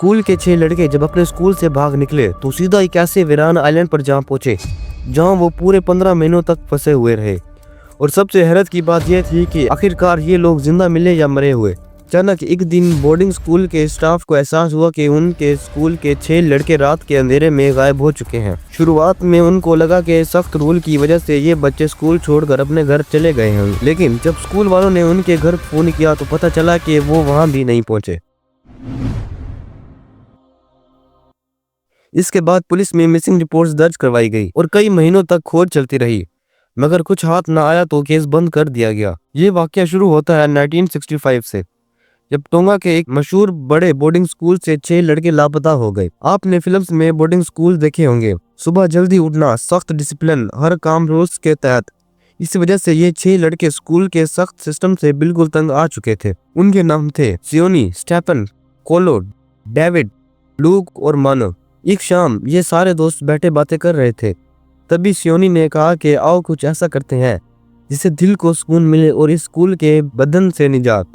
School के 6 लड़के जब अपने स्कूल से भाग निकले तो सीधा एक ऐसे वीरान आइलैंड पर जहाँ पहुंचे जहाँ वो पूरे 15 महीनों तक फंसे हुए रहे। और सबसे हैरत की बात यह थी कि आखिरकार ये लोग जिंदा मिले या मरे हुए। अचानक एक दिन बोर्डिंग स्कूल के स्टाफ को एहसास हुआ कि उनके स्कूल के 6 लड़के रात के अंधेरे में गायब हो चुके हैं। शुरुआत में उनको लगा कि सख्त रूल की वजह से ये बच्चे स्कूल छोड़कर अपने घर चले गए हैं, लेकिन जब स्कूल वालों ने उनके घर फोन किया तो पता चला कि वो वहाँ भी नहीं पहुंचे। इसके बाद पुलिस में मिसिंग रिपोर्ट्स दर्ज करवाई गई और कई महीनों तक खोज चलती रही, मगर कुछ हाथ न आया तो केस बंद कर दिया गया। ये वाकया शुरू होता है 1965 से, जब टोंगा के एक मशहूर बड़े बोर्डिंग स्कूल से 6 लड़के लापता हो गए। आपने फिल्म्स में बोर्डिंग स्कूल देखे होंगे, सुबह जल्दी उठना, सख्त डिसिप्लिन, हर काम रूल्स के तहत। इस वजह से ये 6 लड़के स्कूल के सख्त सिस्टम से बिल्कुल तंग आ चुके थे। उनके नाम थे सियोनी, स्टेफन, कोलो, डेविड, लूक और मानो। एक शाम ये सारे दोस्त बैठे बातें कर रहे थे, तभी सियोनी ने कहा कि आओ कुछ ऐसा करते हैं जिससे दिल को सुकून मिले और इस स्कूल के बंधन से निजात।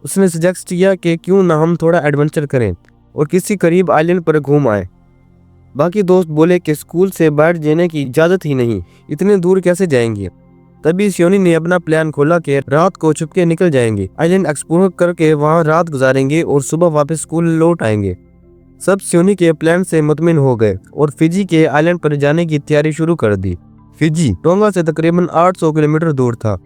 उसने सजेस्ट किया कि क्यों ना हम थोड़ा एडवेंचर करें और किसी करीब आइलैंड पर घूम आए। बाकी दोस्त बोले कि स्कूल से बाहर जाने की इजाज़त ही नहीं, इतने दूर कैसे जाएंगे। तभी सियोनी ने अपना प्लान खोला कि रात को छुपके निकल जाएंगे, आइलैंड एक्सप्लोर करके वहाँ रात गुजारेंगे और सुबह वापस स्कूल लौट आएंगे। सब सियोनी के प्लान से मुतमिन हो गए और फिजी के आइलैंड पर जाने की तैयारी शुरू कर दी। फिजी टोंगा से तकरीबन 800 किलोमीटर दूर था,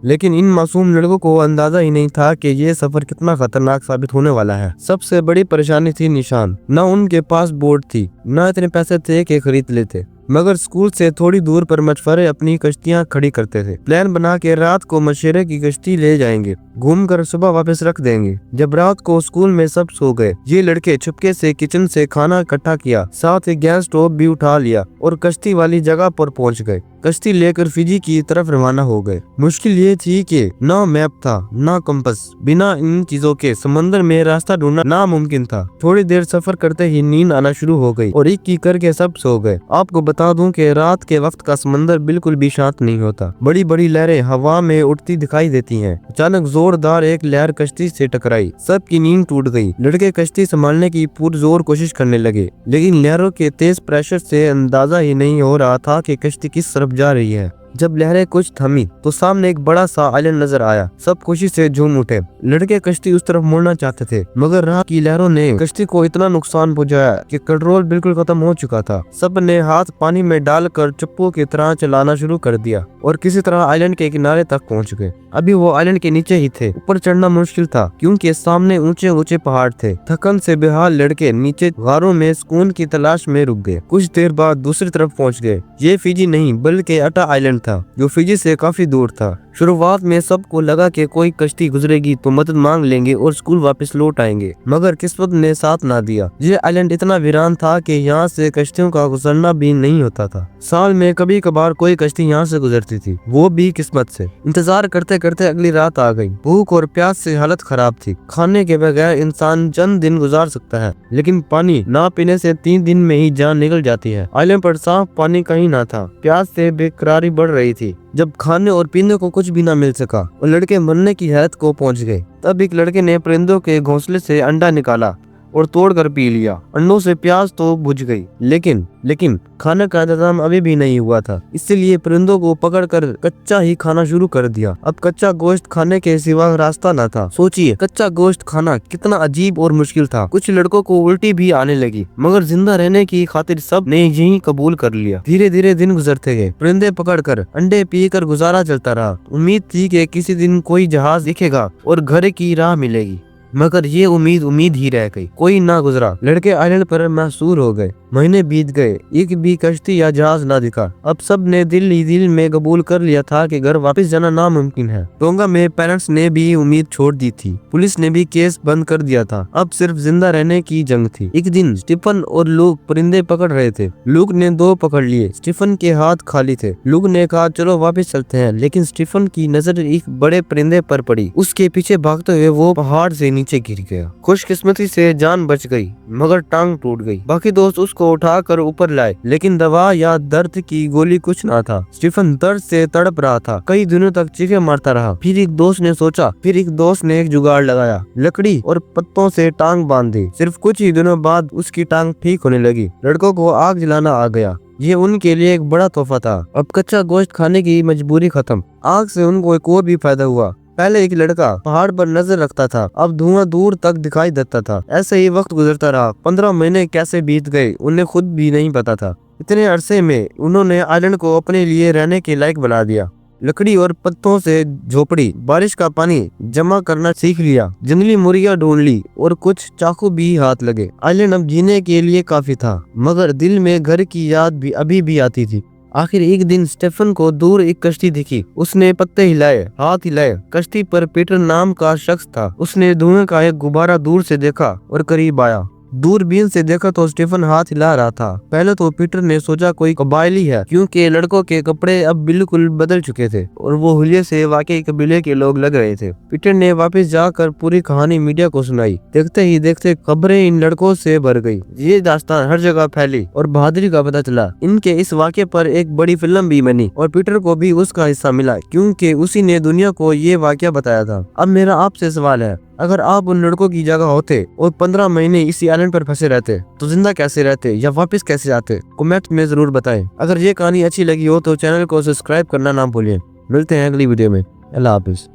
लेकिन इन मासूम लड़कों को अंदाजा ही नहीं था कि ये सफर कितना खतरनाक साबित होने वाला है। सबसे बड़ी परेशानी थी निशान। न उनके पास बोट थी, न इतने पैसे थे कि खरीद लेते, मगर स्कूल से थोड़ी दूर पर मछुआरे अपनी कश्तियां खड़ी करते थे। प्लान बना के रात को मशेरे की कश्ती ले जाएंगे, घूमकर सुबह वापस रख देंगे। जब रात को स्कूल में सब सो गए, ये लड़के छुपके से किचन से खाना इकट्ठा किया, साथ ही गैस स्टोव भी उठा लिया और कश्ती वाली जगह पर पहुंच गए। कश्ती लेकर फिजी की तरफ रवाना हो गए। मुश्किल ये थी कि ना मैप था, ना कंपास। बिना इन चीजों के समंदर में रास्ता ढूंढना नामुमकिन था। थोड़ी देर सफर करते ही नींद आना शुरू हो गई और एक करके सब सो गए। आपको बता दूं कि रात के वक्त का समंदर बिल्कुल भी शांत नहीं होता। बड़ी बड़ी लहरें हवा में उड़ती दिखाई देती हैं। अचानक जोरदार एक लहर कश्ती से टकराई, सबकी नींद टूट गई। लड़के कश्ती संभालने की पुरजोर कोशिश करने लगे, लेकिन लहरों के तेज प्रेशर से अंदाजा ही नहीं हो रहा था कि कश्ती किस तरफ जा रही है। जब लहरें कुछ थमी तो सामने एक बड़ा सा आइलैंड नजर आया। सब खुशी से झूम उठे। लड़के कश्ती उस तरफ मुड़ना चाहते थे, मगर रात की लहरों ने कश्ती को इतना नुकसान पहुंचाया कि कंट्रोल बिल्कुल खत्म हो चुका था। सब ने हाथ पानी में डालकर चप्पू की तरह चलाना शुरू कर दिया और किसी तरह आइलैंड के किनारे तक पहुंच गए। अभी वो आइलैंड के नीचे ही थे। ऊपर चढ़ना मुश्किल था क्योंकि सामने ऊंचे ऊंचे पहाड़ थे। थकन से बेहाल लड़के नीचे गारों में सुकून की तलाश में रुक गए। कुछ देर बाद दूसरी तरफ पहुंच गए। ये फिजी नहीं बल्कि अटा आइलैंड था, जो फिजी से काफी दूर था। शुरुआत में सबको लगा कि कोई कश्ती गुजरेगी तो मदद मांग लेंगे और स्कूल वापस लौट आएंगे, मगर किस्मत ने साथ ना दिया। ये आइलैंड इतना वीरान था कि यहाँ से कश्तियों का गुजरना भी नहीं होता था। साल में कभी कभार कोई कश्ती यहाँ से गुजरती थी, वो भी किस्मत से। इंतजार करते करते अगली रात आ गई। भूख और प्यास से हालत खराब थी। खाने के बगैर इंसान चंद दिन गुजार सकता है, लेकिन पानी ना पीने से 3 दिन में ही जान निकल जाती है। आइलैंड पर साफ पानी कहीं ना था। प्यास से बेकरारी बढ़ रही थी। जब खाने और पीने को कुछ भी ना मिल सका और लड़के मरने की हालत को पहुंच गए, तब एक लड़के ने परिंदों के घोंसले से अंडा निकाला और तोड़कर पी लिया। अंडों से प्यास तो बुझ गई, लेकिन खाने का इंतजाम अभी भी नहीं हुआ था, इसलिए परिंदों को पकड़कर कच्चा ही खाना शुरू कर दिया। अब कच्चा गोश्त खाने के सिवा रास्ता न था। सोचिए, कच्चा गोश्त खाना कितना अजीब और मुश्किल था। कुछ लड़कों को उल्टी भी आने लगी, मगर जिंदा रहने की खातिर सब ने यही कबूल कर लिया। धीरे धीरे दिन गुजरते गए। परिंदे पकड़कर अंडे पीकर गुजारा चलता रहा। उम्मीद थी कि किसी दिन कोई जहाज दिखेगा और घर की राह मिलेगी, मगर ये उम्मीद ही रह गई। कोई ना गुजरा। लड़के आइलैंड पर महसूर हो गए। महीने बीत गए, एक भी कश्ती या जहाज ना दिखा। अब सब ने दिल ही दिल में कबूल कर लिया था कि घर वापस जाना नामुमकिन है। टोंगा में पेरेंट्स ने भी उम्मीद छोड़ दी थी। पुलिस ने भी केस बंद कर दिया था। अब सिर्फ जिंदा रहने की जंग थी। एक दिन स्टीफन और लूक परिंदे पकड़ रहे थे। लूक ने 2 पकड़ लिए। स्टीफन के हाथ खाली थे। लूक ने कहा चलो वापस चलते हैं, लेकिन स्टीफन की नजर एक बड़े परिंदे पर पड़ी। उसके पीछे भागते हुए वो पहाड़ से नीचे गिर गया। खुशकिस्मती से जान बच गई, मगर टांग टूट गई। बाकी दोस्त उसको उठाकर ऊपर लाए, लेकिन दवा या दर्द की गोली कुछ ना था। स्टीफन दर्द से तड़प रहा था। कई दिनों तक चीखें मारता रहा। फिर एक दोस्त ने एक जुगाड़ लगाया, लकड़ी और पत्तों से टांग बांध दी। सिर्फ कुछ ही दिनों बाद उसकी टांग ठीक होने लगी। लड़कों को आग जलाना आ गया। ये उनके लिए एक बड़ा तोहफा था। अब कच्चा गोश्त खाने की मजबूरी खत्म। आग से उनको एक और भी फायदा हुआ। पहले एक लड़का पहाड़ पर नजर रखता था, अब धुआं दूर तक दिखाई देता था। ऐसे ही वक्त गुजरता रहा। 15 महीने कैसे बीत गए उन्हें खुद भी नहीं पता था। इतने अरसे में उन्होंने आइलैंड को अपने लिए रहने के लायक बना दिया। लकड़ी और पत्तों से झोपड़ी, बारिश का पानी जमा करना सीख लिया, जंगली मुर्गियां ढूंढ ली और कुछ चाकू भी हाथ लगे। आइलैंड अब जीने के लिए काफी था, मगर दिल में घर की याद भी अभी भी आती थी। आखिर एक दिन स्टेफन को दूर एक कश्ती दिखी। उसने पत्ते हिलाए, हाथ हिलाए। कश्ती पर पीटर नाम का शख्स था। उसने धुएं का एक गुब्बारा दूर से देखा और करीब आया। दूरबीन से देखा तो स्टीफन हाथ हिला रहा था। पहले तो पीटर ने सोचा कोई कबायली है, क्योंकि लड़कों के कपड़े अब बिल्कुल बदल चुके थे और वो हुलिये से वाकई कबीले के लोग लग रहे थे। पीटर ने वापस जाकर पूरी कहानी मीडिया को सुनाई। देखते ही देखते खबरें इन लड़कों से भर गई। ये दास्तान हर जगह फैली और बहादुरी का पता चला। इनके इस वाक़े पर एक बड़ी फिल्म भी बनी और पीटर को भी उसका हिस्सा मिला, क्योंकि उसी ने दुनिया को ये वाक़या बताया था। अब मेरा आपसे सवाल है, अगर आप उन लड़कों की जगह होते और 15 महीने इसी आइलैंड पर फंसे रहते तो जिंदा कैसे रहते या वापस कैसे आते? कमेंट में जरूर बताएं। अगर ये कहानी अच्छी लगी हो तो चैनल को सब्सक्राइब करना ना भूलिए। मिलते हैं अगली वीडियो में। अल्लाह हाफिज।